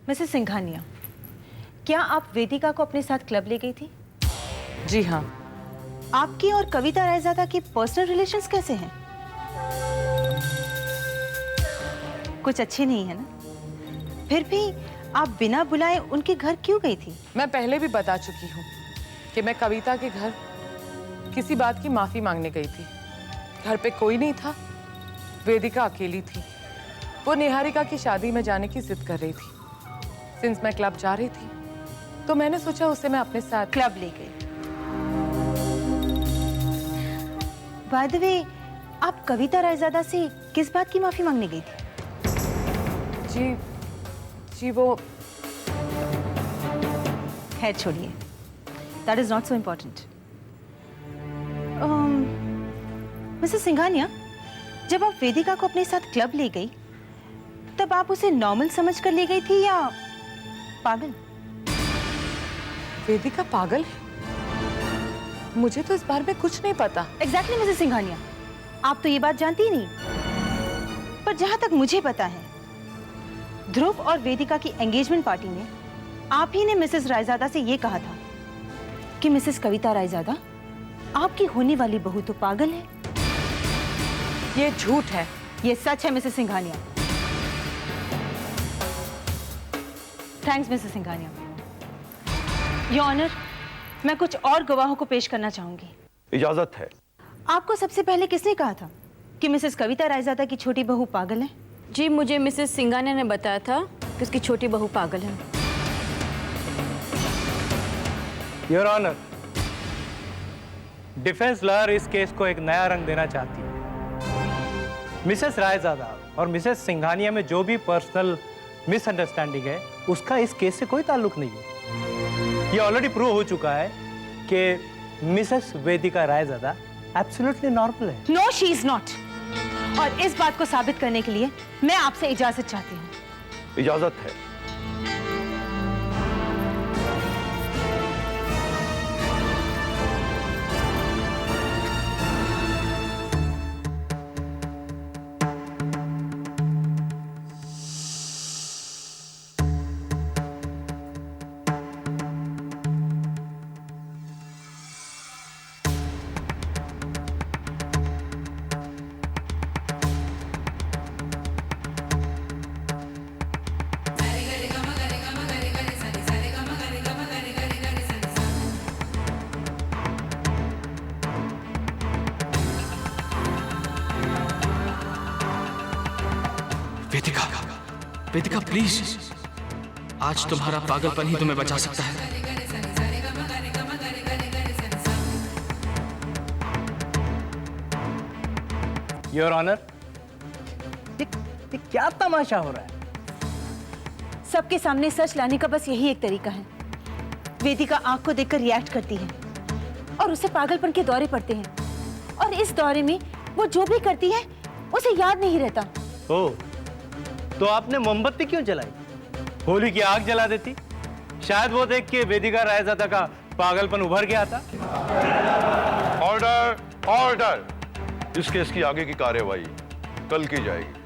Mrs Singhania, क्या आप वेदिका को अपने साथ क्लब ले गई थी? जी हाँ। आपकी और कविता रायजादा की पर्सनल रिलेशंस कैसे हैं? कुछ अच्छे नहीं है ना? फिर भी आप बिना बुलाए उनके घर क्यों गई थी? मैं पहले भी बता चुकी हूँ कि मैं कविता के घर किसी बात की माफी मांगने गई थी। घर पे कोई नहीं था, वेदिका अकेली थी। वो निहारिका की शादी में जाने की जिद कर रही थी। सिंस मैं क्लब जा रही थी तो मैंने सोचा उसे मैं अपने साथ क्लब ले गई। बाय द वे, आप कविता रायजादा से किस बात की माफी मांगने गई थी? जी वो है, छोड़िए, that is not so important. Mrs Singhania, जब आप वेदिका को अपने साथ क्लब ले गई तब आप उसे नॉर्मल समझकर ले गई थी या पागल? वेदिका पागल है? मुझे तो इस बारे में कुछ नहीं पता। एग्जैक्टली मिसेस सिंघानिया, आप तो ये बात जानती ही नहीं। पर जहां तक मुझे पता है, ध्रुव और वेदिका की एंगेजमेंट पार्टी में आप ही ने मिसेस रायजादा से ये कहा था कि मिसेस कविता रायजादा, आपकी होने वाली बहू तो पागल है। ये झूठ है। ये सच है Mrs Singhania. Thanks Mrs Singhania. Your honour, मैं कुछ और गवाहों को पेश करना चाहूंगी। इजाजत है। आपको सबसे पहले किसने कहा था कि मिसेस कविता रायजादा की छोटी बहू पागल है? जी, मुझे मिसेस सिंघानिया ने बताया था कि उसकी छोटी बहू पागल है। योर ऑनर, डिफेंस लॉयर इस केस को एक नया रंग देना चाहती है। मिसेस रायजादा और मिसेस सिंघानिया में जो भी पर्सनल मिसअंडरस्टैंडिंग है उसका इस केस से कोई ताल्लुक नहीं है। ये ऑलरेडी प्रूव हो चुका है कि Mrs Vedika Raizada absolutely normal है। No, she is not. और इस बात को साबित करने के लिए मैं आपसे इजाजत चाहती हूँ। इजाजत है। वेदिका, वेदिका प्लीज, आज तुम्हारा पागलपन ही तुम्हें बचा सकता है। योर ऑनर, ये क्या तमाशा हो रहा है? सबके सामने सच लाने का बस यही एक तरीका है। वेदिका आंख को देखकर रिएक्ट करती है और उसे पागलपन के दौरे पड़ते हैं, और इस दौरे में वो जो भी करती है उसे याद नहीं रहता। ओह, तो आपने मोमबत्ती क्यों जलाई? होली की आग जला देती। शायद वो देख के वेदिका रायजादा का पागलपन उभर गया था। Order, order. इस केस की आगे की कार्यवाही कल की जाएगी।